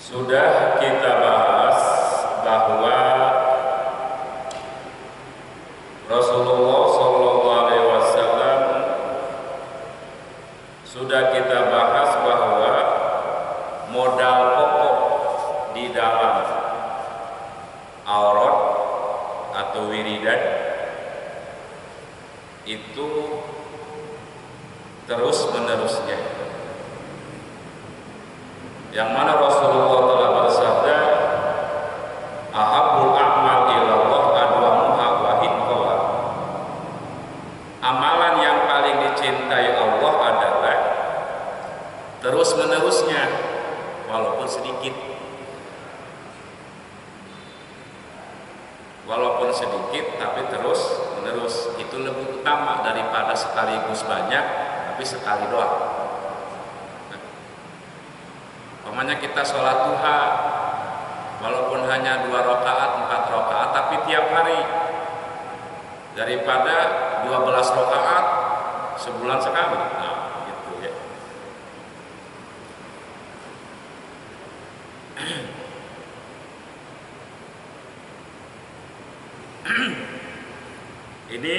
Sudah kita bahas bahwa Rasulullah SAW sudah kita bahas bahwa modal pokok di dalam aurat atau wiridan itu terus menerusnya, yang mana Rasulullah telah bersabda, ahabbul a'mal ilallah adwamuha wa hinqala. Amalan yang paling dicintai Allah adalah terus menerusnya walaupun sedikit. Walaupun sedikit tapi terus menerus, itu lebih utama daripada sekaligus banyak tapi sekali doang. Umpamanya kita sholat duha, walaupun hanya 2 rakaat, 4 rakaat, tapi tiap hari, daripada 12 rakaat sebulan sekali. Nah, gitu ya. Ini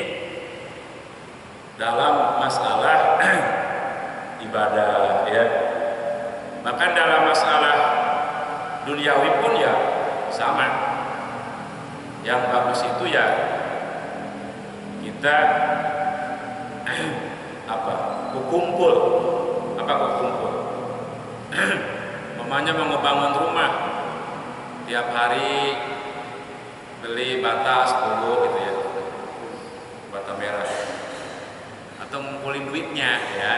dalam masalah ibadah ya. Bahkan dalam masalah duniawi pun ya sama. Yang bagus itu ya kita berkumpul. Mamanya mau ngebangun rumah, tiap hari beli bata 10 gitu ya, bata merah, atau ngumpulin duitnya ya,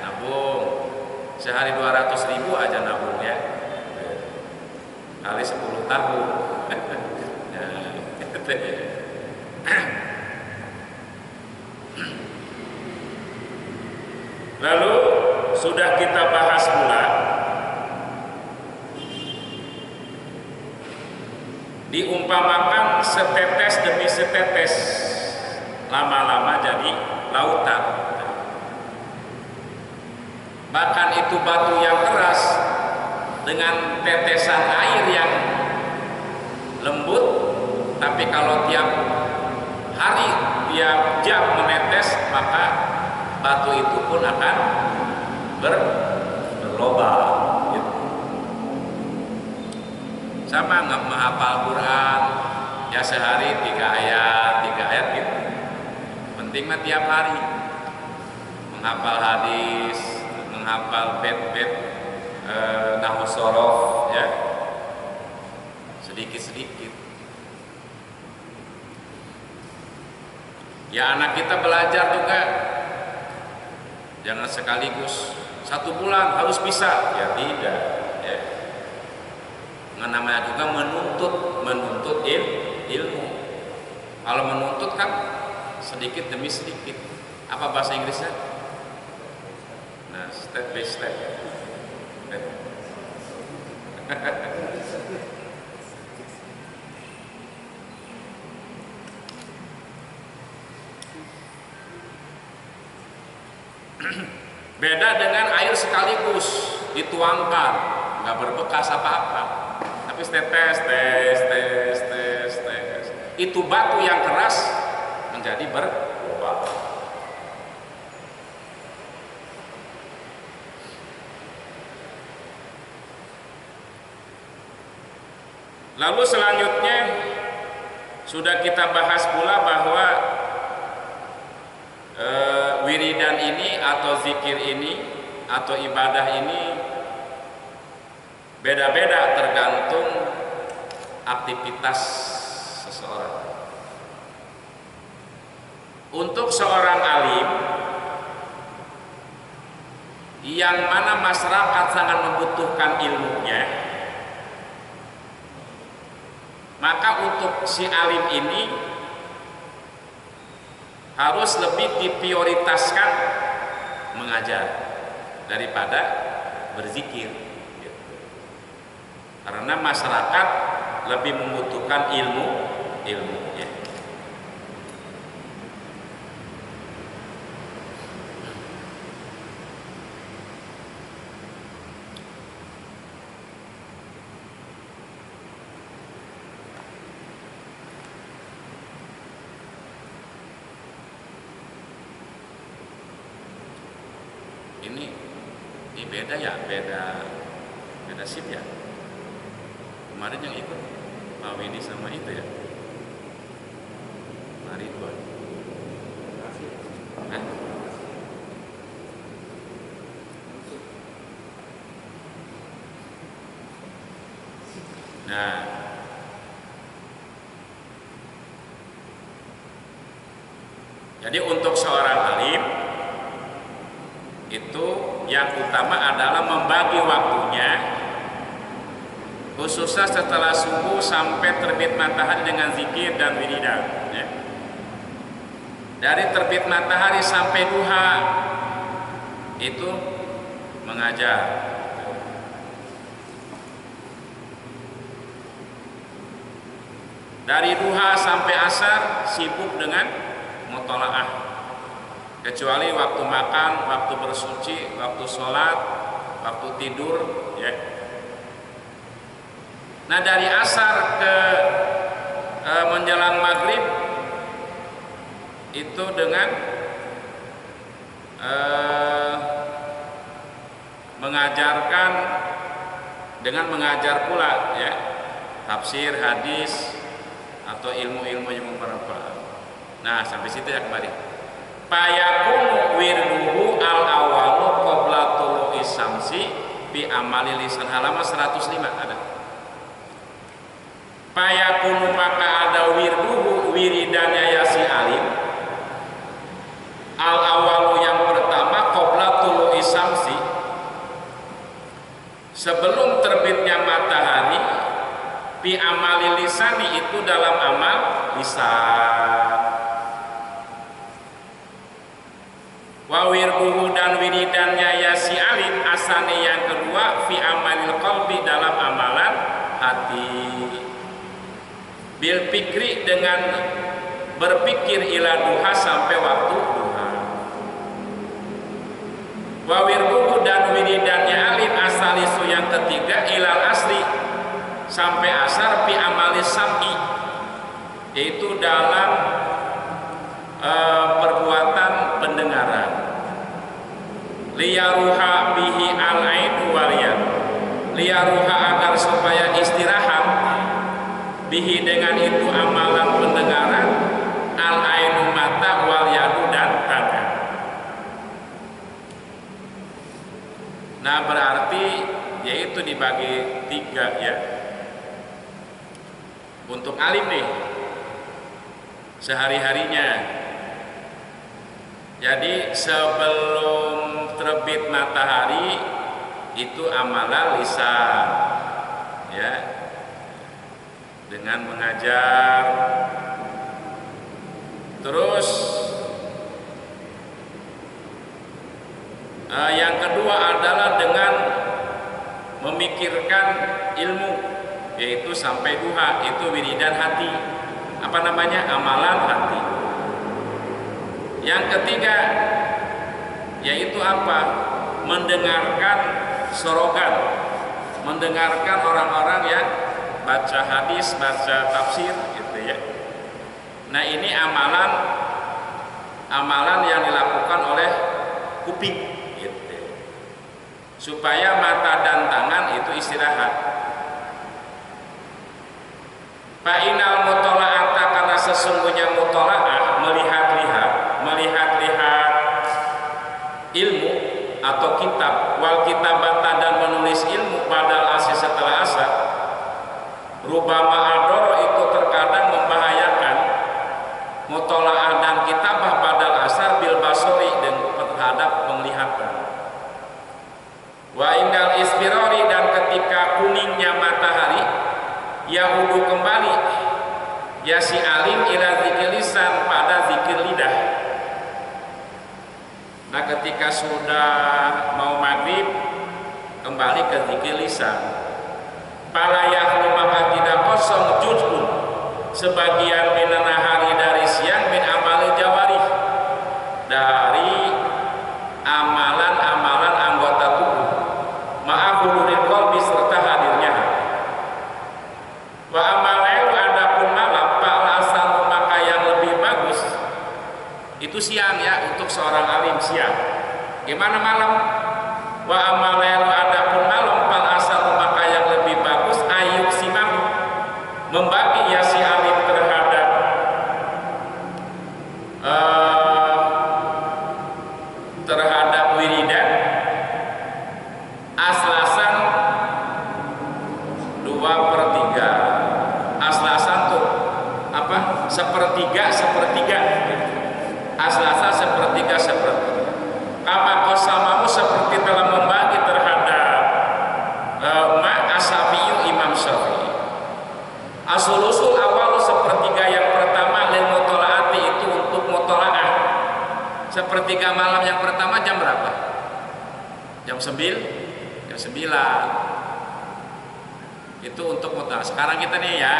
nabung. Sehari 200.000 aja nabung ya, kali 10 tahun. Lalu sudah kita bahas pula diumpamakan setetes demi setetes lama-lama jadi lautan. Bahkan itu batu yang keras dengan tetesan air yang lembut, tapi kalau tiap hari, tiap jam menetes, maka batu itu pun akan berlobang gitu. Sama nggak menghafal Quran ya, sehari 3 ayat gitu. Penting mah tiap hari menghafal hadis, menghafal bait-bait nahwu shorof ya, sedikit-sedikit. Ya anak kita belajar juga, jangan sekaligus 1 bulan harus bisa, ya tidak ya. Namanya juga menuntut ilmu. Kalau menuntut kan sedikit demi sedikit. Apa bahasa Inggrisnya? Nah, step by step. Beda dengan air sekaligus dituangkan, nggak berbekas apa-apa, tapi tes. Itu batu yang keras menjadi berlubang. Lalu selanjutnya sudah kita bahas pula bahwa wiridan ini atau zikir ini atau ibadah ini beda-beda tergantung aktivitas seseorang. Untuk seorang alim yang mana masyarakat sangat membutuhkan ilmunya, maka untuk si alim ini harus lebih diprioritaskan mengajar daripada berzikir, karena masyarakat lebih membutuhkan ilmunya. Ini beda ya, beda sip ya. Kemarin yang ikut Pak Widi sama itu ya, Pak Ridwan. Hah? Nah, jadi untuk seorang alim itu yang utama adalah membagi waktunya, khususnya setelah subuh sampai terbit matahari dengan zikir dan wiridan, ya. Dari terbit matahari sampai duha itu mengajar. Dari duha sampai asar sibuk dengan mutolaah. Kecuali waktu makan, waktu bersuci, waktu sholat, waktu tidur, ya. Nah, dari asar ke menjelang maghrib itu dengan mengajar pula, ya, tafsir, hadis atau ilmu-ilmu yang bermanfaat. Nah, sampai situ ya kemarin. Fayakunu wirduhu al-awalu qabla tulu'i syamsi bi amali lisan, halaman 105 ada. Fayakunu maka ada wirduhu, wiridannya ya si alim, al-awalu yang pertama qabla tulu'i syamsi, sebelum terbitnya matahari, bi amali lisani itu dalam amal lisan. Wa wirduhu dan wiridannya ya si alim asani yang kedua fi amalil qalbi dalam amalan hati, bil fikri dengan berpikir ila duha sampai waktu duha. Wa wirduhu dan wiridannya alim asalisu yang ketiga ilal asri sampai asar fi amalis sam'i, yaitu dalam perbuatan pendengaran, liyaruha bihi al-ainu wal-yad, liyaruha agar supaya istirahat bihi dengan itu amalan pendengaran, al-ainu mata, wal-yadu dan tangan. Nah, berarti yaitu dibagi 3 ya. Untuk alim nih sehari-harinya. Jadi sebelum terbit matahari itu amalan lisan, ya, dengan mengajar. Terus yang kedua adalah dengan memikirkan ilmu, yaitu sampai duha, itu wiridan hati, apa namanya, amalan hati. Yang ketiga yaitu apa? Mendengarkan sorogan, mendengarkan orang-orang yang baca hadis, baca tafsir, gitu ya. Nah, ini amalan yang dilakukan oleh kuping, gitu, supaya mata dan tangan itu istirahat. Fa'inal mutola'ata, karena sesungguhnya mutola'ah melihat-lihat ilmu atau kitab, wal kitabata dan menulis ilmu badal asih setelah asar, rubama adoro itu terkadang membahayakan mutola'ah dan kitabah badal asar bil basori dan terhadap penglihatan. ketika kuningnya matahari, yahudu kembali ya si alim ila zikir lisan, pada zikir lidah. Nah ketika sudah mau maghrib kembali ke zikir lisan. Pala yahlu maka tidak kosong juz'un sebagian minan nahari dari siang min amali jawarih, dari amalan-amalan anggota tubuh, maaf huduril qalbi serta hadirnya hati. Wa amalailu adapun malam pala asal maka yang lebih bagus itu siang ya, untuk seorang alim siang. Gimana malam? Wa amalailu adapun malam pala asal maka yang lebih bagus ayub simam membagi ya si alim terhadap terhadap wiridan aslasan 2/3. Aslasan tuh apa? Sepertiga aslasa sepertiga. Kama qasamahu seperti telah membagi terhadap ma asabiyu Imam Syafi'i. Asulusul awal sepertiga yang pertama lil mutolaati itu untuk mutolaah. Sepertiga malam yang pertama jam berapa? Jam 9. Itu untuk mutolaah. Sekarang kita nih ya,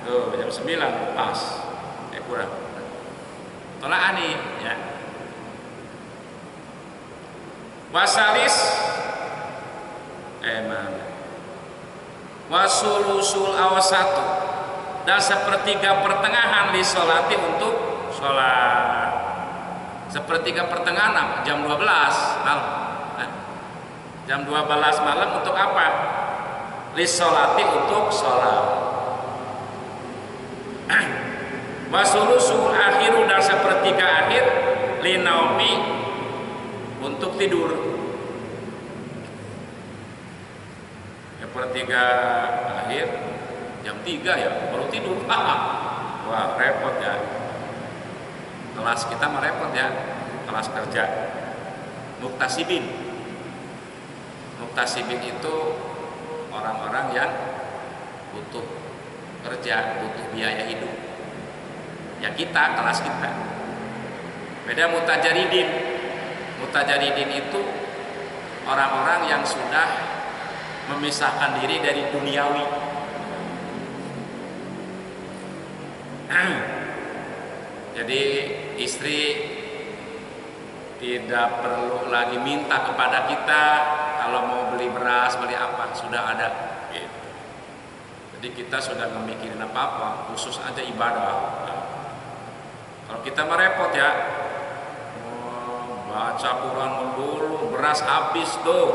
tuh jam 9 pas. Kurang. Mutolaah nih ya. Wasalis wasulusul awasatu, dan sepertiga pertengahan li sholati untuk sholat. Sepertiga pertengahan jam 12 malam. Jam 12 malam untuk apa? Li sholati untuk sholat. Wasulusul akhiru, dan sepertiga akhir li naumi untuk tidur. Sepertiga akhir jam 3 ya baru tidur. Wah repot ya, kelas kita mah repot ya, kelas kerja. Muktasibin itu orang-orang yang butuh kerja, butuh biaya hidup ya, kita kelas kita. Beda mutajaridin itu orang-orang yang sudah memisahkan diri dari duniawi. Jadi istri tidak perlu lagi minta kepada kita kalau mau beli beras, beli apa, sudah ada gitu. Jadi kita sudah memikirin apa-apa, khusus aja ibadah. Kalau kita merepot ya, baca Quran dulu, beras habis tuh,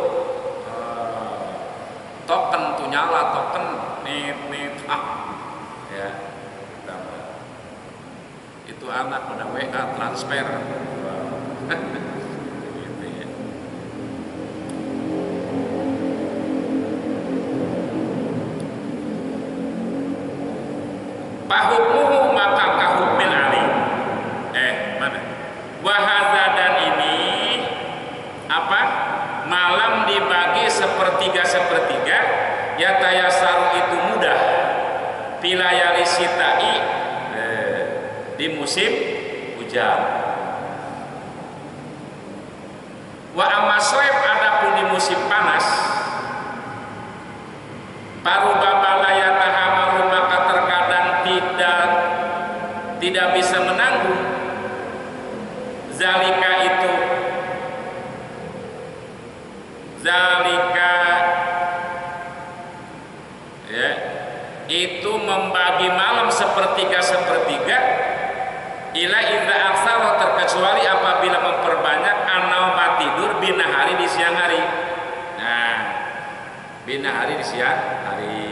token tuh nyala, token nit ya, itu anak udah WA transfer. Gitu ya. Pahukmuhu maka kahukmil alim. Mana? Wahaza, dan ini apa? Malam dibagi sepertiga ya, tayasaru itu mudah pilayali sitai di musim hujan. Wa amasoib adapun di musim panas, parubama layatahamalu maka terkadang tidak bisa menanggung zalika ya, itu membagi malam sepertiga ila idza aksara, terkecuali apabila memperbanyak anauma tidur binahari di siang hari. Nah, binahari di siang hari.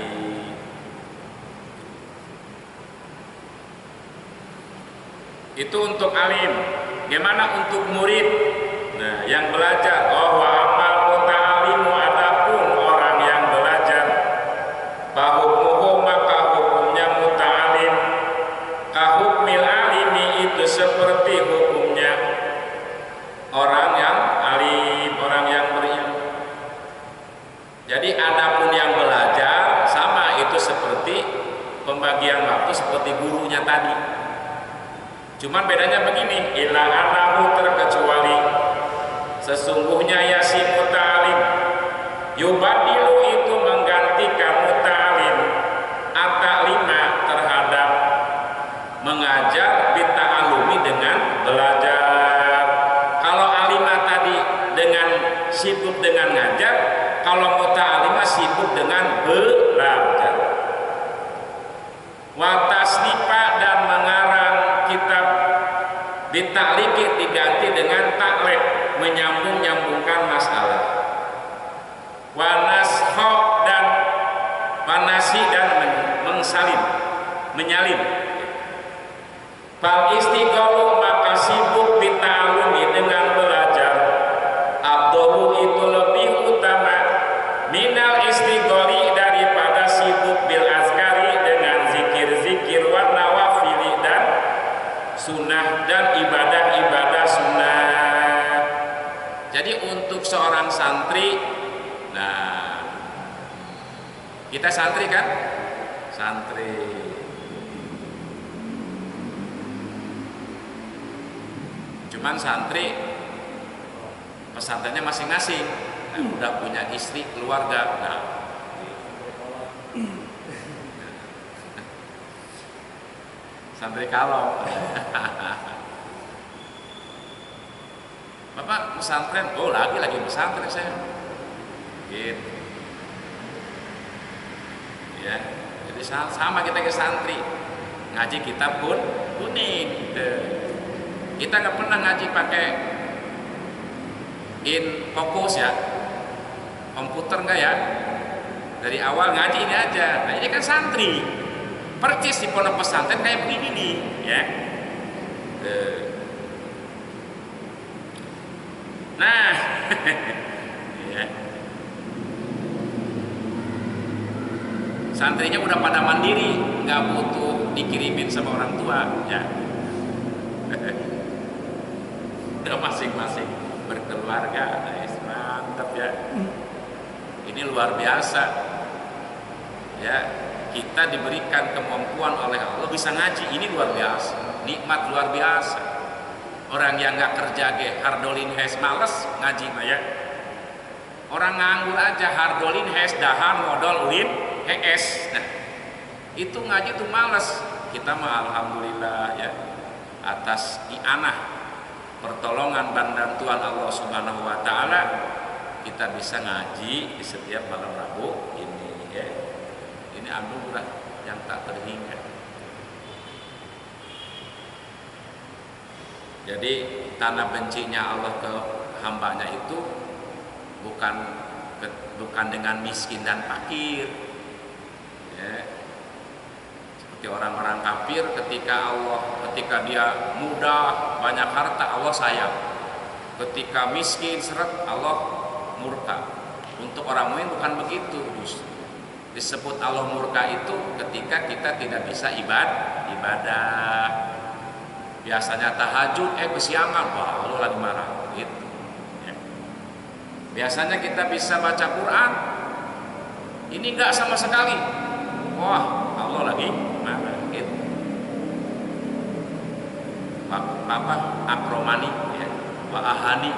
Itu untuk alim. Gimana untuk murid? Nah, yang belajar, wa amal muta'alimu, adapun orang yang belajar, bahukmuhu maka hukumnya muta'alim, kahukmil alimi itu seperti hukumnya orang yang alim, orang yang berilmu. Jadi adapun yang belajar sama, itu seperti pembagian waktu seperti gurunya tadi. Cuman bedanya begini, illa anahu, terkecuali sesungguhnya ya si muta'alim yubadilu, itu menggantikan muta'alim at-ta'lima, terhadap mengajar, bita'alumi, dengan belajar. Kalau alimah tadi dengan sibuk dengan ngajar, kalau muta'alimah sibuk dengan belajar. Wa tasnifa, dan mengarang kitab, bitakliki, diganti dengan taklif, menyambung-nyambungkan masalah. Wa nasho, dan panasi, dan mengsalin, menyalin. Fal istiqalu, maka sibuk bita'alumi, dengan belajar, abdulu, itu lebih utama, minal istiqali, daripada sibuk bil azkari, dengan zikir-zikir, wa nawafili, dan sunnah, dan ibadah-ibadah sunnah. Jadi untuk seorang santri, nah kita santri kan? Santri. Cuman santri pesantrennya masing-masing, nah, udah punya istri, keluarga. Nah, santri kalau Bapak pesantren, oh lagi pesantren saya, gitu. Ya, jadi sama kita ke santri, ngaji kitab pun kuning. Gitu. Kita nggak pernah ngaji pakai fokus ya, komputer nggak ya. Dari awal ngaji ini aja. Nah ini kan santri, percis di pondok pesantren kayak begini nih, ya. Nah, ya. Santrinya udah pada mandiri, nggak butuh dikirimin sama orang tua, ya. Udah masing-masing berkeluarga, mantap ya. Ini luar biasa, ya. Kita diberikan kemampuan oleh Allah bisa ngaji, ini luar biasa, nikmat luar biasa. Orang yang nggak kerja ge hardolin hes males ngaji mah ya. Orang nganggur aja hardolin hes dahar modal ulin hes. Nah, itu ngaji tuh males. Kita mah alhamdulillah ya, atas i'anah pertolongan bantuan Allah Subhanahu wa taala, kita bisa ngaji di setiap malam Rabu ini ya. Ini anugerah yang tak terhingga. Jadi tanda bencinya Allah ke hambanya itu bukan dengan miskin dan fakir, ya. Seperti orang-orang kafir, ketika dia muda banyak harta Allah sayang, ketika miskin seret Allah murka. Untuk orang mukmin bukan begitu. Disebut Allah murka itu ketika kita tidak bisa ibadah. Biasanya tahajud, kesiangan, wah Allah lagi marah, gitu. Ya. Biasanya kita bisa baca Quran, ini enggak sama sekali, wah Allah lagi marah, gitu. Apa akromani, ya, wa ahani.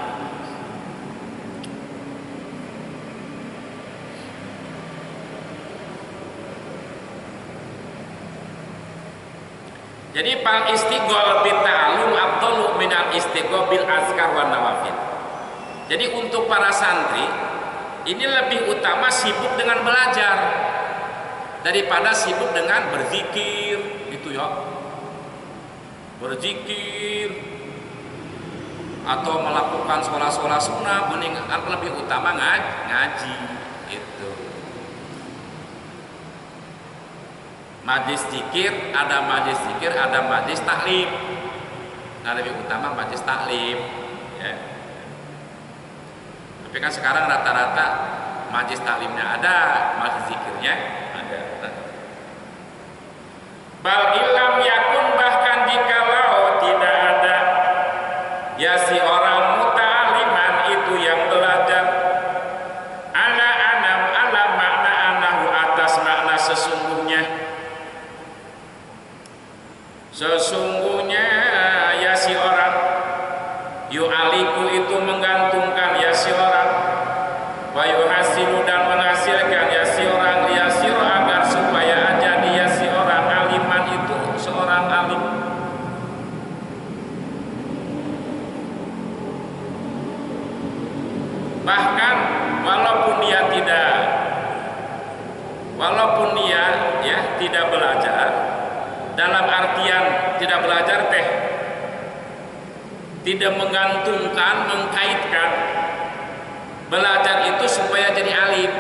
Jadi pal istighol bita'alum afdalu minal istighol bil azkar wan nawafil. Jadi untuk para santri ini lebih utama sibuk dengan belajar daripada sibuk dengan berzikir, gitu ya. Berzikir atau melakukan sholat sunnah, meninggalkan lebih utama ngaji, gitu. Majlis zikir, ada majlis taklim. Nah lebih utama majlis taklim, ya. Tapi kan sekarang rata-rata majlis taklimnya ada, majlis zikirnya ada. Bal ilam yakun, bahkan jikalau tidak ada, ya si orang muta'aliman itu yang belajar ala walaupun dia ya tidak belajar, dalam artian tidak belajar teh tidak menggantungkan, mengkaitkan belajar itu supaya jadi alim.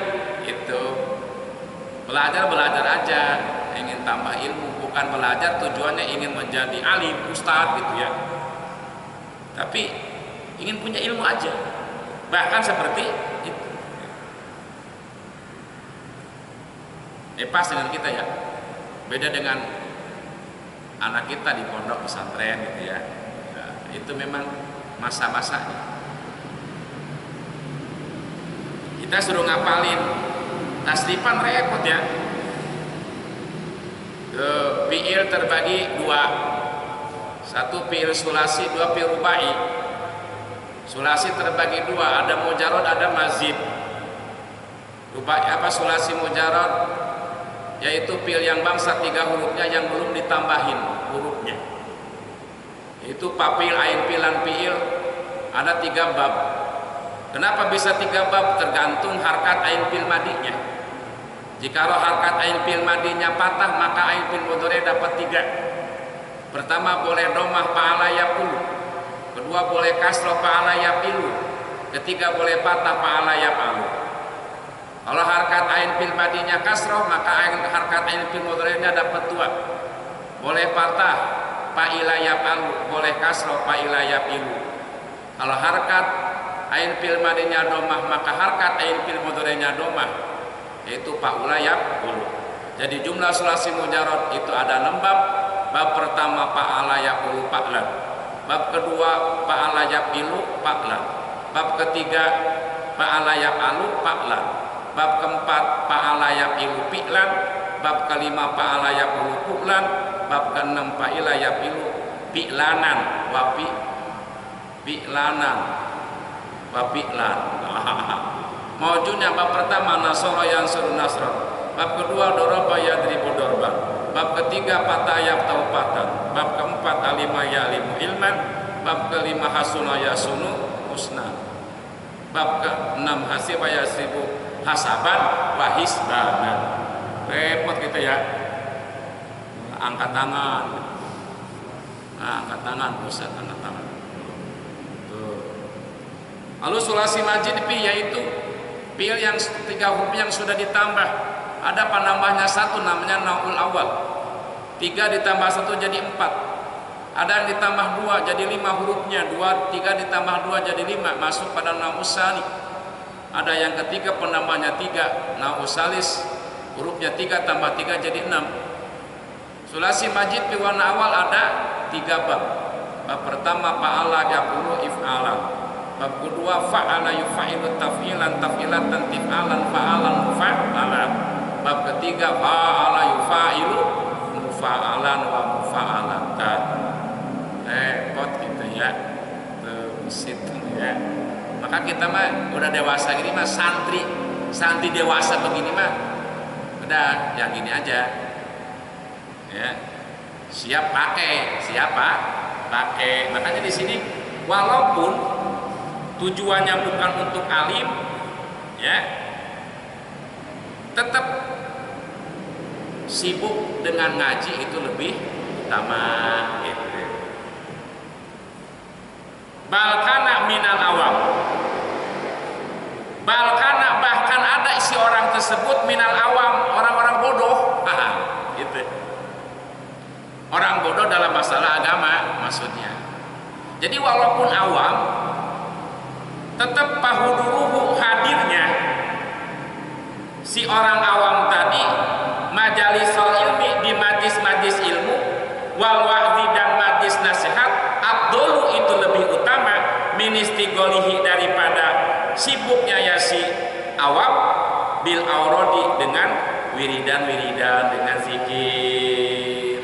Itu belajar aja, ingin tambah ilmu, bukan belajar tujuannya ingin menjadi alim, ustadz gitu ya, tapi ingin punya ilmu aja, bahkan seperti itu. Pas dengan kita ya, beda dengan anak kita di pondok pesantren gitu ya. Nah, itu memang masa-masanya. Kita suruh ngapalin tasrifan repot ya. Fi'il terbagi dua, satu fi'il sulasi, dua fi'il rubai. Sulasi terbagi dua, ada mujarrad, ada mazid. Rubai apa sulasi mujarrad? Yaitu fi'il yang bangsa 3 hurufnya yang belum ditambahin hurufnya. Itu papil, ain, pilan, fi'il ada 3 bab. Kenapa bisa 3 bab? Tergantung harkat ain fil madinya. Jikalau harkat ain fil madinya patah, maka ain fil mudhari dapat 3. Pertama boleh domah fa'ala yaqulu. Kedua boleh kasrah fa'ala yaqilu. Ketiga boleh patah fa'ala yaqalu. Kalau harkat ain fil madinya kasrah, maka harkat ain fil mudhari'nya dapat 2. Boleh patah fa'ila yaqalu, boleh kasrah fa'ila yaqilu. Kalau harkat ain fil madinya domah, maka harkat ain fil mudhari'nya domah, yaitu fa'ula yaqulu. Jadi jumlah sulasi mujarrad itu ada 6 bab. Bab pertama fa'ala yaqulu fa'lan. Bab kedua fa'ala yaqilu fa'lan. Bab ketiga fa'ala yaqalu fa'lan. Bab keempat fa'ala yaqilu fi'lan. Bab kelima fa'ala yaqulu fu'lan. Bab keenam fa'ila yaqilu fi'lanan wa fi'lanan wa fi'lan. Mawjudnya bab pertama nasara yansuru nasran. Bab kedua daraba yadribu darban. Bab ketiga fatah yaqtau fatan. Bab keempat alima ya'limu ilman. Bab kelima hasuna yasunu husna. Bab keenam hasiba yasibu hasaban wa hisbanan. Repot gitu ya. Angkat tangan. Nah, angkat tangan, Ustaz, angkat tangan. Tuh. Lalu sulasi majid fi, yaitu fi'il yang 3 huruf yang sudah ditambah. Ada penambahnya 1, namanya naul awal. 3 ditambah 1 jadi 4. Ada yang ditambah 2 jadi 5 hurufnya. 3 ditambah 2 jadi 5, masuk pada naul sani. Ada yang ketiga penambahnya 3, naul salis, hurufnya 3 tambah 3 jadi 6. Sulasi majid fi warna awal ada 3 bab. Bab pertama fa'ala yaqulu if'ala. Bab kedua fa'ala yufa'ilu taf'ilan taf'ilatan tif'alan fa'alan mufa'alan. Bab ketiga fa'ala yufa'ilu mufa'alan wa mufa'alatan. Repot gitu ya. Tuh situ ya. Maka kita mah udah dewasa gini mah, santri dewasa begini mah udah yang gini aja. Ya. Siap pakai, siapa? Pakai. Makanya di sini walaupun tujuannya bukan untuk alim, ya, tetap sibuk dengan ngaji itu lebih utama. Gitu. Balkana minal awam. Balkana bahkan ada isi orang tersebut minal awam, orang-orang bodoh. Gitu. Orang bodoh dalam masalah agama maksudnya. Jadi walaupun awam, tetap pahuduruhu hadirnya si orang awam tadi majalisul ilmi, di majlis-majlis ilmu, wal wa'zi dan majlis nasihat, abdulu itu lebih utama min istigolihi daripada sibuknya ya si awam bil aurodi dengan wiridan dengan zikir.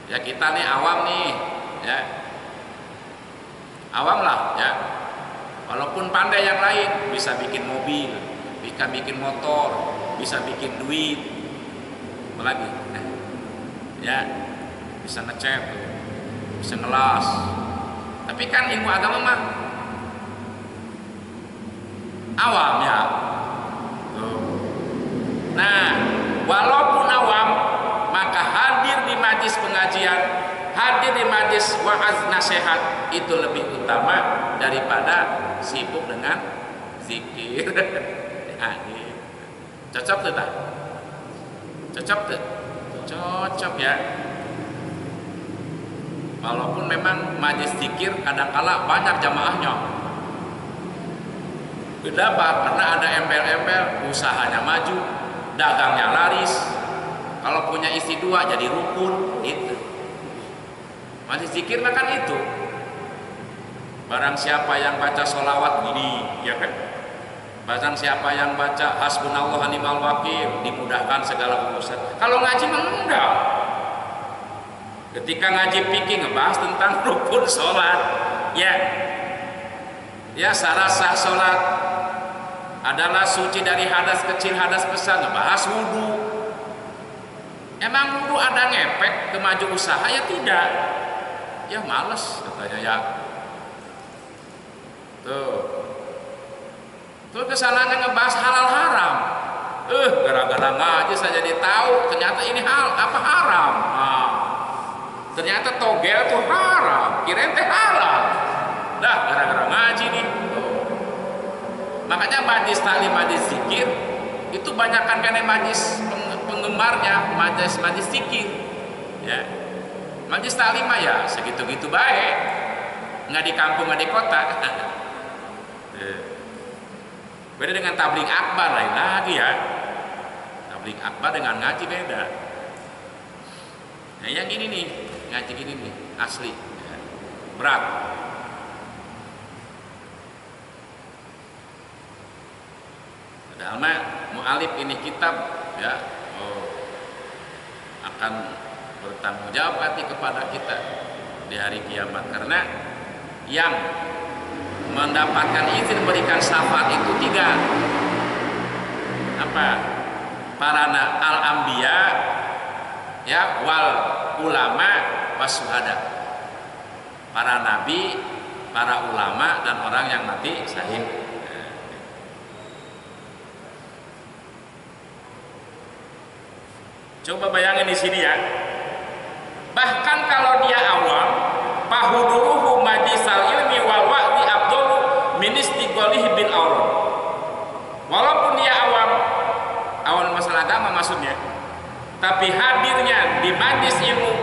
Ya kita nih awam nih, ya awam lah ya. Walaupun pandai yang lain, bisa bikin mobil, bisa bikin motor, bisa bikin duit, apalagi, ya bisa ngecat, bisa ngelas. Tapi kan ilmu agama mah awam ya. Tuh. walaupun awam, maka hadir di majlis pengajian, hadir di majlis wa'az nasihat itu lebih utama daripada sibuk dengan zikir. Cocok tuh tak? Cocok tuh? Cocok ya. Walaupun memang majlis zikir kadangkala banyak jamaahnya. Beda Pak, karena ada embel-embel, usahanya maju, dagangnya laris. Kalau punya istri dua jadi rukun, itu. Majlis zikir kan itu. Barang siapa yang baca sholawat gini, ya kan? Barang siapa yang baca hasbunallah wa ni'mal wakil, dimudahkan segala urusan. Kalau ngaji mah enggak. Ketika ngaji fikih ngebahas tentang rukun sholat, ya syarat sah sholat adalah suci dari hadas kecil, hadas besar, ngebahas wudhu. Emang wudhu ada ngefek ke maju usaha? Ya tidak. Ya males katanya ya. Tuh kesalahannya ngebahas halal haram. Gara-gara ngaji saya jadi tahu ternyata ini haram. Ternyata togel tuh haram, kirain teh halal. Dah gara-gara ngaji nih. Makanya majlis taklim, majlis zikir itu banyakkan karena majlis penggemarnya, majlis zikir. Ya. Majlis taklim ya segitu-gitu baik. Nggak di kampung, nggak di kota. Beda dengan tabligh akbar lain lagi ya. Tabligh akbar dengan ngaji beda. Nah yang ini nih, ngaji gini nih, asli. Berat. Padahal mah mu'alif ini kitab ya akan bertanggung jawab hati kepada kita di hari kiamat, karena yang mendapatkan izin memberikan syafaat itu tiga. Apa? Para al-anbiya, ya, wal ulama wasuhada. Para nabi, para ulama dan orang yang mati syahid. Coba bayangin di sini ya. Bahkan kalau dia awam, fahuduruhu majlisal ilmi wal wa'di afdalu min istiqolihi bil awram. Walaupun dia awam masalah agama maksudnya, tapi hadirnya di majlis ilmu,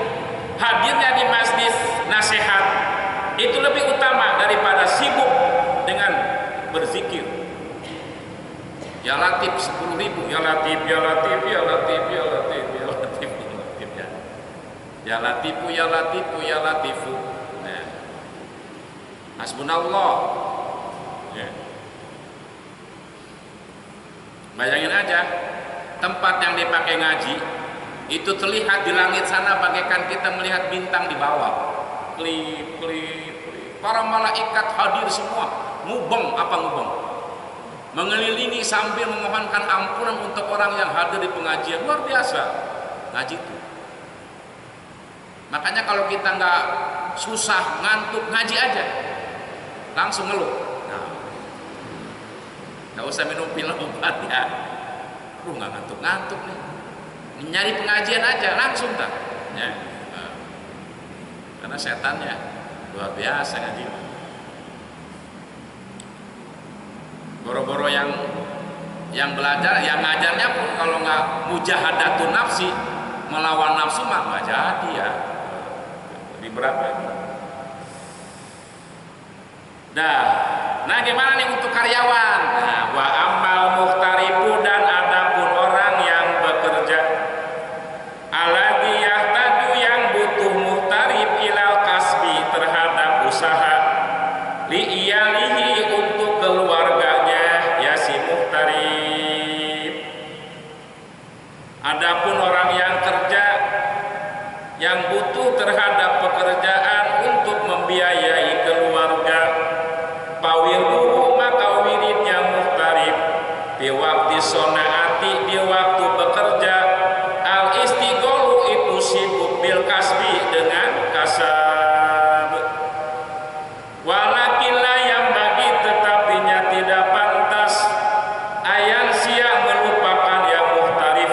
hadirnya di majlis nasihat itu lebih utama daripada sibuk dengan berzikir. Ya Latif 10.000, ya Latif, ya Latif, ya Latif, ya Latif, ya Latif, ya Latif, ya. Ya Latifu, ya Latifu, ya Latifu. Nah. Hasbunallah. Ya. Bayangin aja, tempat yang dipakai ngaji itu terlihat di langit sana bagaikan kita melihat bintang di bawah. Klip, klip, klip. Para malaikat hadir semua, ngubeng apa ngubeng? Mengelilingi sambil memohonkan ampunan untuk orang yang hadir di pengajian. Luar biasa ngaji itu. Makanya kalau kita nggak susah, ngantuk, ngaji aja, langsung ngeluh. Nah, nggak usah minum pil obat ya. Nggak ngantuk-ngantuk nih. Nyari pengajian aja langsung tak. Ya. Nah. Karena setannya luar biasa ngaji. Boro-boro yang belajar, yang ngajarnya pun kalau nggak mujahadatun nafsi, melawan nafsu mah nggak jadi ya. Lebih berat lagi. Nah gimana nih untuk karyawan? Nah, wa ammal muhtarifu, dan adapun orang yang bekerja, alladzi yahtaju, yang butuh muhtarif ilal kasbi, terhadap usaha, li iyalihi, untuk keluarganya, ya si muhtarif. Adapun orang yang kerja, yang butuh terhadap pekerjaan untuk membiayai keluarga, pawirduhu, maka wiridnya muhtarif di waktu sonaati, di waktu bekerja, al istigholu, itu sibuk bil kasbi, dengan kasab. Walakinlah, yang bagi, tetapinya tidak pantas, ayan sia, melupakan yang muhtarif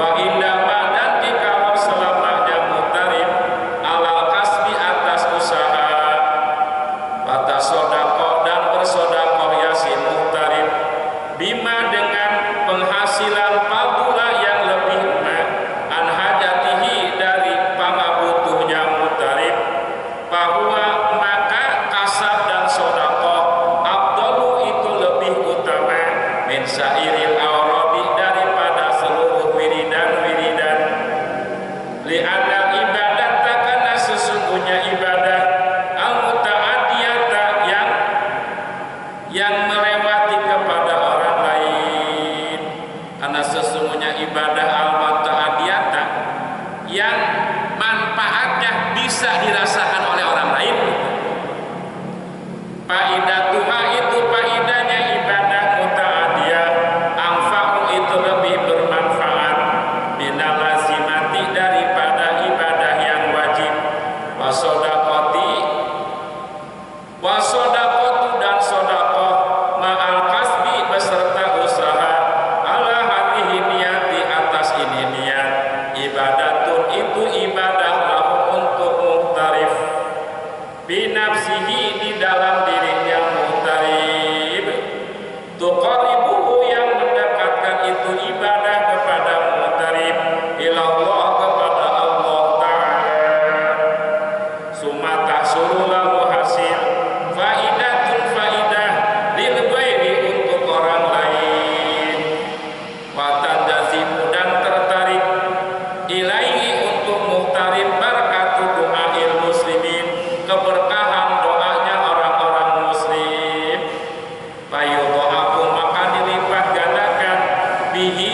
Wa indama dan jikalau selamanya mutarib alal kasbi atas usaha, watasodaqo dan bersodakoh ya si mutarib bima dengan penghasilan fadula yang lebih an hajatihi dari pangabutuhnya mutarib, bahwa maka kasab dan sodakoh afdalu itu lebih utama min sairil awradi daripada seluruh wiridan-wiridan. Li'anal ibadat karena sesungguhnya ibadah al muta'adiyata yang melewati kepada orang lain, karena sesungguhnya ibadah al muta'adiyata yang manfaatnya bisa dirasakan oleh orang lain. Faidatuha itu faidahnya ibadah muta'adiyah, anfa'u itu lebih bermanfaat minal lazimati daripada ibadah yang wajib. Wasodaqotu dan sodakoh ma'al kasbi beserta usaha ala hatihi niat di atas ini niat ibadatun itu ibadah lahu untuk muhtarif binafsihi di dalam dirinya muhtarib, tuqaribuhu yang mendekatkan itu ibadah kepada muhtarib ilallah kepada Allah Ta'ala. Summa tahsulu lahu hasil faidatun faidah lil ghairi untuk orang lain, wa tanjazimu dan tertarik ilaihi untuk muhtarib barakatu du'ail muslimin keberkahan doanya orang-orang muslim. Fayudhafu maka dilipat gandakan bihi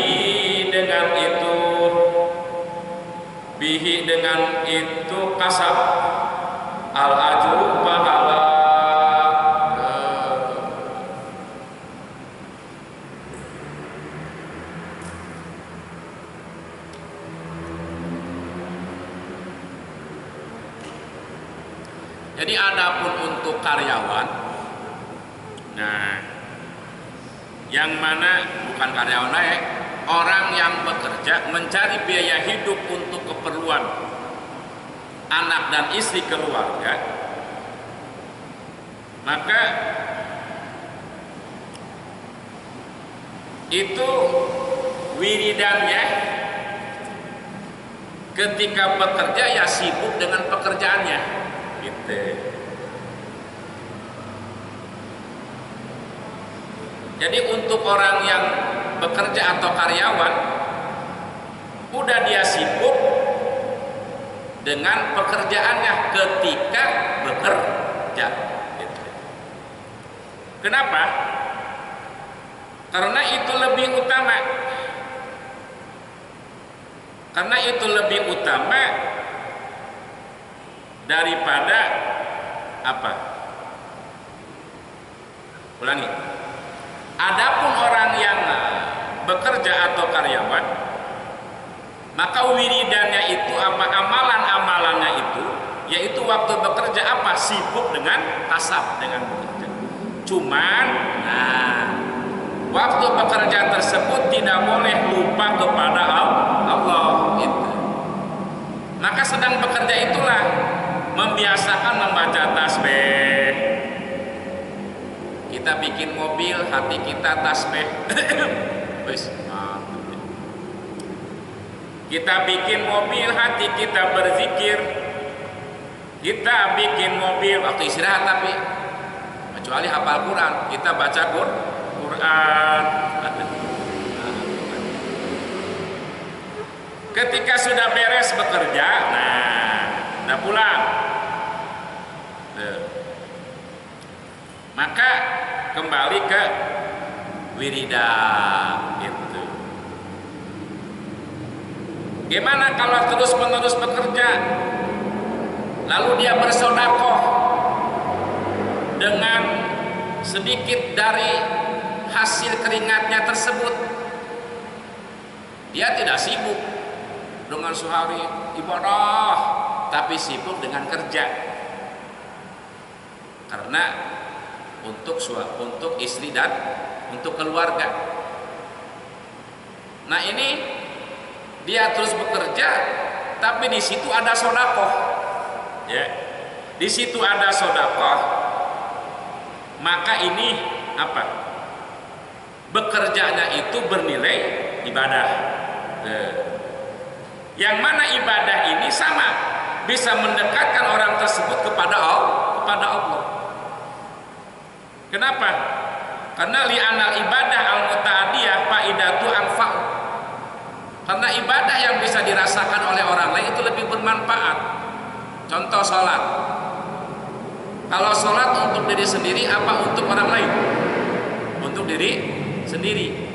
dengan itu kasab al ajru pahala. Jadi adapun untuk karyawan, nah yang mana bukan karyawan orang yang bekerja mencari biaya hidup untuk keperluan anak dan istri keluarga, maka itu wiridannya ketika bekerja ya sibuk dengan pekerjaannya gitu. Jadi untuk orang yang bekerja atau karyawan udah dia sibuk dengan pekerjaannya ketika bekerja gitu. Kenapa? Karena itu lebih utama. Karena itu lebih utama daripada apa? Ulangi. Adapun orang yang bekerja atau karyawan, maka wiridannya itu apa, amalan-amalannya itu, yaitu waktu bekerja apa, sibuk dengan kasab, dengan bekerja. Cuman, waktu bekerja tersebut tidak boleh lupa kepada Allah. Itu. Maka sedang bekerja itulah membiasakan membaca tasbih. Kita bikin mobil, hati kita tasbih. Kita bikin mobil, hati kita berzikir. Kita bikin mobil waktu istirahat, tapi kecuali hafal Quran, kita baca Quran. Ketika sudah beres bekerja, udah pulang, maka kembali ke wiridan itu. Gimana kalau terus-menerus bekerja, lalu dia bersedekah dengan sedikit dari hasil keringatnya tersebut? Dia tidak sibuk dengan sehari ibadah, tapi sibuk dengan kerja. Karena untuk istri dan untuk keluarga. Nah ini dia terus bekerja, tapi di situ ada sedekah, ya, di situ ada sedekah, maka ini apa? Bekerjanya itu bernilai ibadah. Yang mana ibadah ini sama, bisa mendekatkan orang tersebut kepada Allah. Kenapa? Karena li'anal ibadah al-muta'adiyah faidatu anfa'. Karena ibadah yang bisa dirasakan oleh orang lain itu lebih bermanfaat. Contoh sholat. Kalau sholat untuk diri sendiri apa untuk orang lain? Untuk diri sendiri.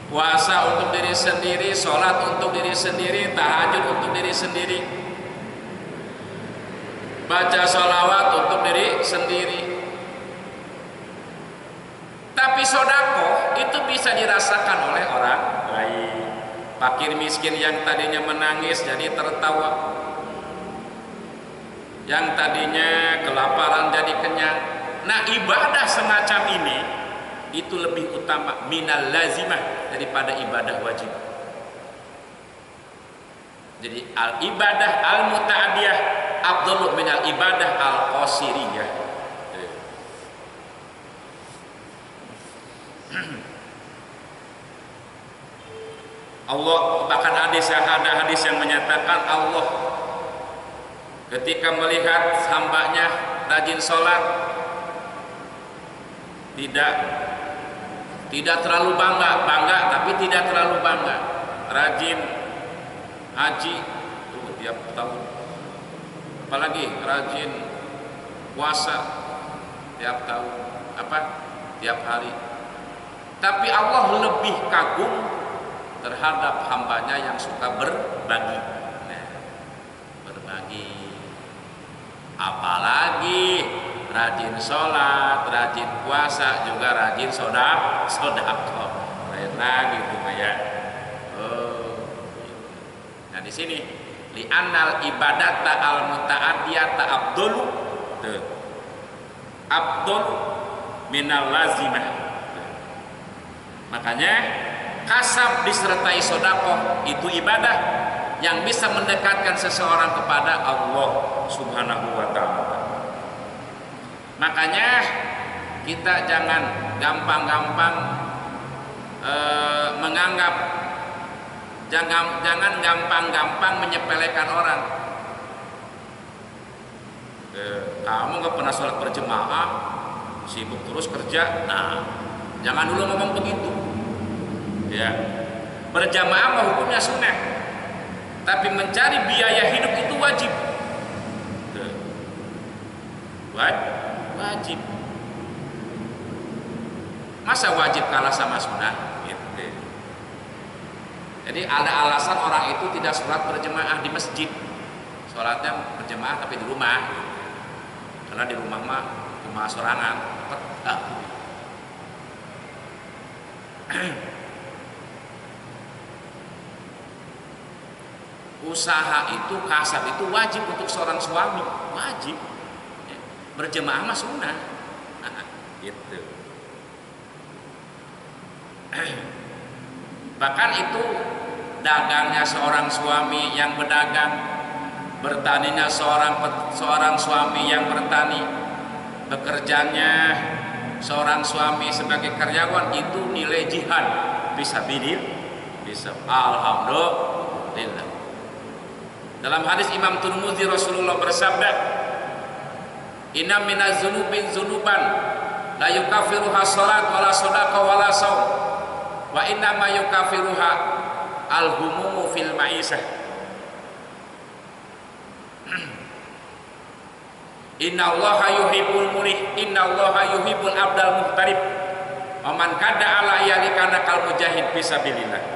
Puasa untuk diri sendiri, sholat untuk diri sendiri, tahajud untuk diri sendiri, baca sholawat untuk diri sendiri. Tapi sodako itu bisa dirasakan oleh orang lain. Fakir miskin yang tadinya menangis jadi tertawa, yang tadinya kelaparan jadi kenyang. Nah, ibadah semacam ini itu lebih utama minal lazimah daripada ibadah wajib. Jadi al ibadah al muta'adiyah afdalu minal ibadah al qasiriyah. Allah, bahkan ada hadis yang menyatakan Allah ketika melihat hambanya rajin sholat tidak terlalu bangga tapi tidak terlalu bangga, rajin haji tiap tahun, apalagi rajin puasa tiap tahun, tiap hari. Tapi Allah lebih kagum terhadap hambanya yang suka berbagi. Nah, berbagi, apalagi rajin sholat, rajin puasa, juga rajin sodako. Lain lagi itu ya. Nah di sini li'annal ibadata al muta'adiyata abdulu, abdul minal lazimah. Makanya kasab disertai sodako itu ibadah yang bisa mendekatkan seseorang kepada Allah Subhanahu wa ta'ala. Makanya kita jangan gampang-gampang menganggap, jangan gampang-gampang menyepelekan orang. Kamu nggak pernah sholat berjemaah, sibuk terus kerja. Nah, jangan dulu ngomong begitu. Ya, berjamaah mah hukumnya sunnah, tapi mencari biaya hidup itu wajib. Wajib. Masa wajib kalah sama sunnah? Gitu. Jadi ada alasan orang itu tidak sholat berjamaah di masjid, sholatnya berjamaah tapi di rumah, karena di rumah mah cuma sorangan. Usaha itu, kasab itu wajib untuk seorang suami, wajib. Berjemaah mah sunnah. Gitu. Bahkan itu dagangnya seorang suami yang berdagang, bertaninya seorang suami yang bertani, bekerjanya seorang suami sebagai karyawan, itu nilai jihad bisa. Alhamdulillah. Dalam hadis Imam Tirmidzi Rasulullah bersabda, "Inna minaz dzunubin dzunuban la yukaffiruha shalat wala shadaqah wala shaum wa inna ma yukaffiruha al-humumu fil ma'isah." Inna Allaha yuhibbul murih, inna Allaha yuhibbul abdal muhtarib, wa man kada ala yalikana kal mujahid fisabilillah.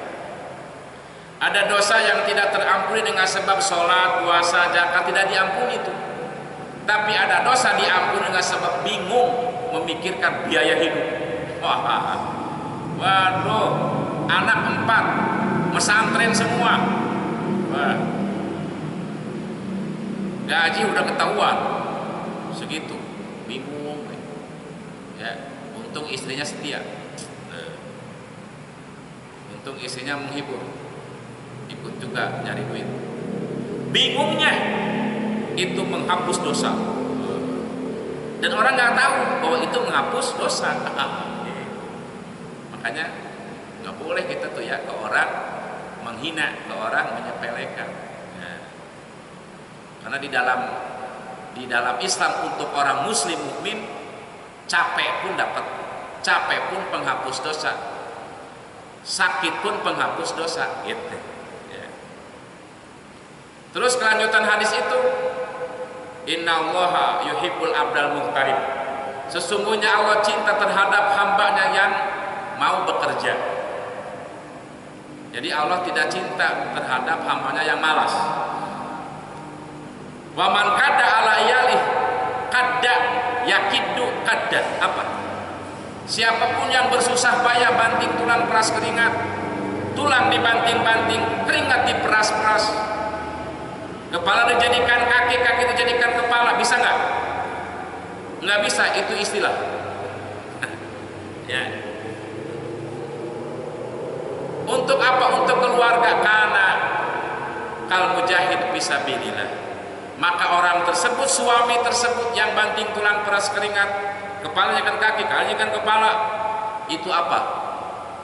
Ada dosa yang tidak terampuni dengan sebab sholat, puasa, zakat, tidak diampuni itu. Tapi ada dosa diampuni dengan sebab bingung memikirkan biaya hidup. Waduh, anak 4, pesantren semua. Wah. Gaji udah ketahuan segitu, bingung. Ya, untung istrinya setia. Untung istrinya menghibur. ikut juga nyari duit. Bingungnya itu menghapus dosa, dan orang nggak tahu bahwa itu menghapus dosa. Makanya nggak boleh kita tuh ya ke orang menghina, ke orang menyepelekan. Ya. Karena di dalam Islam untuk orang Muslim mukmin, capek pun dapat, capek pun penghapus dosa, sakit pun penghapus dosa, gitu. Ya. Terus kelanjutan hadis itu, Innallaha yuhibbul abdal muhtarib. Sesungguhnya Allah cinta terhadap hambanya yang mau bekerja. Jadi Allah tidak cinta terhadap hambanya yang malas. Wa man kada ala iyalih kadda yakiddu kadda. Apa? Siapapun yang bersusah payah banting tulang peras keringat, tulang dibanting-banting, keringat diperas-peras, kepala dijadikan kaki, kaki dijadikan kepala, bisa nggak? Nggak bisa, itu istilah. Ya. Untuk apa? Untuk keluarga. Karena kal mujahid fisabilillah. Maka orang tersebut, suami tersebut yang banting tulang peras keringat, kepalanya kan kaki, kakinya kan kepala, itu apa?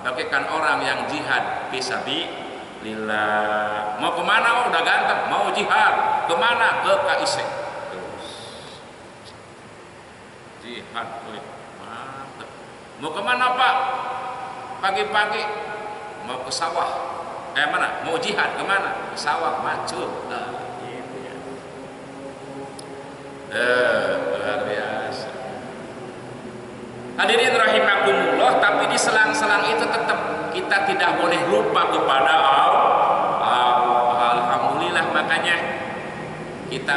Bagaikan orang yang jihad fisabilillah. Mau kemana? Oh, udah ganteng, mau jihad. Kemana? Ke KIC. Jihad, mantap. Mau kemana Pak? Pagi-pagi mau ke sawah. Mana? Mau jihad kemana? Ke sawah, maju. Nah, gitu ya. Luar biasa. Hadirin rahimakumullah, tapi di selang-selang itu tetap kita tidak boleh lupa kepada Allah. Alhamdulillah, makanya kita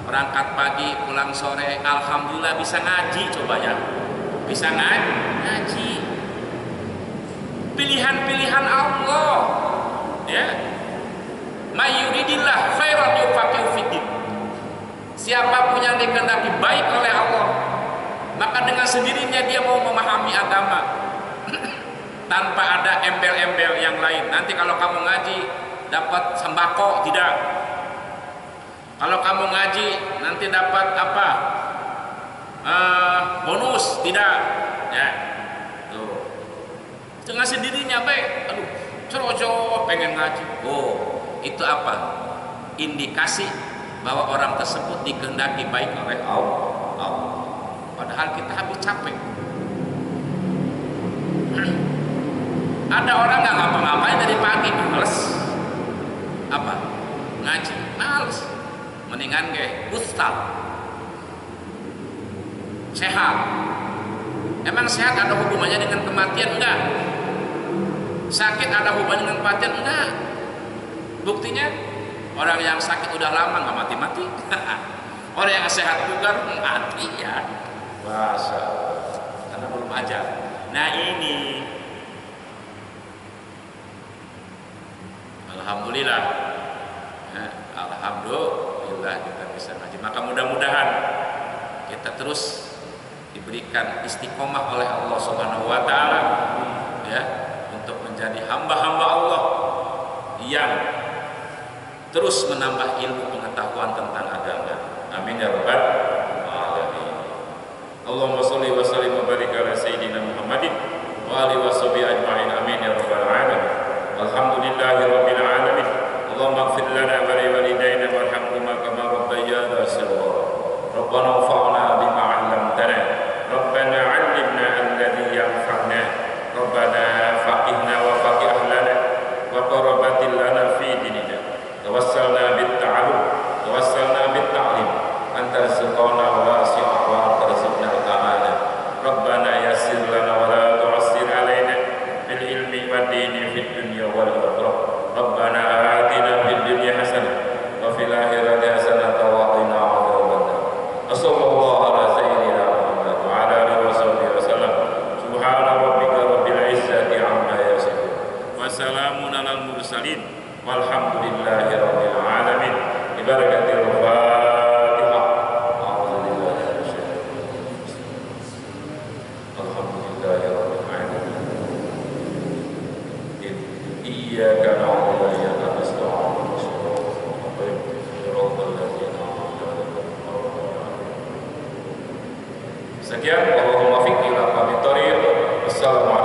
berangkat pagi pulang sore, alhamdulillah bisa ngaji, coba ya. Bisa ngaji. Pilihan-pilihan Allah, ya. Mayyuridillah khairan yufaqihu fiddin. Siapapun yang dikehendaki baik oleh Allah, maka dengan sendirinya dia mau memahami agama tanpa ada embel-embel yang lain. Nanti kalau kamu ngaji dapat sembako, tidak. Kalau kamu ngaji nanti dapat apa? Bonus, tidak. Ya. Dengan sendirinya baik, aduh, cerojo pengen ngaji. Oh, itu apa? Indikasi bahwa orang tersebut dikehendaki baik oleh Allah. Padahal kita habis capek. Ada orang nggak ngapa-ngapain dari pagi, males. Apa? Ngaji, males. Mendingan kayak ustaz. Sehat. Emang sehat ada hubungannya dengan kematian? Enggak. Sakit ada hubungan dengan kematian? Enggak. Buktinya orang yang sakit udah lama nggak mati-mati. Orang yang sehat bugar mati ya. Masa karena belum ajar. Nah ini alhamdulillah. Alhamdulillah kita bisa ngaji. Maka mudah-mudahan kita terus diberikan istiqomah oleh Allah Subhanahu wa taala, ya, untuk menjadi hamba-hamba Allah yang terus menambah ilmu pengetahuan tentang agama. Amin ya rabbal alamin. Allahumma shalli wa sallim wa barik ala sayyidina Muhammadin wa alihi washabihi ajma'in. Amin ya rabbal alamin. Alhamdulillahi rabbil alamin. Allahumma ighfir lana wa li walidayna warhamhuma kama rabbayana shaghira. Rabbana anfa'na bima 'allamtana. Rabbana 'allimna alladhi yanfa'una. Rabbana faqihna wa faqih ahlana wa qarabatil lana fi dinina. Tawassalna bit ta'allum, tawassalna bit ta'lim. Anta rizqana wasi'ah wa anta rizqna al-amana. Rabbana yassir lana wa la tu'assir alaina bil ilmi wad dini fid dunya wal akhirah. Rabbana atina fid dunya hasanah wa fil akhirati hasanah wa qina adzabannar. Wassallallahu ala sayyidina Muhammad wa ala alihi wa sahbihi wasallam. Subhana rabbika rabbil izzati amma yasifun. Wa salamun alal mursalin. Walhamdulillahi rabbil alamin. Ibarakatil Fatihah. Alhamdulillahi rabbil alamin. Iyyaka Wassalamualaikum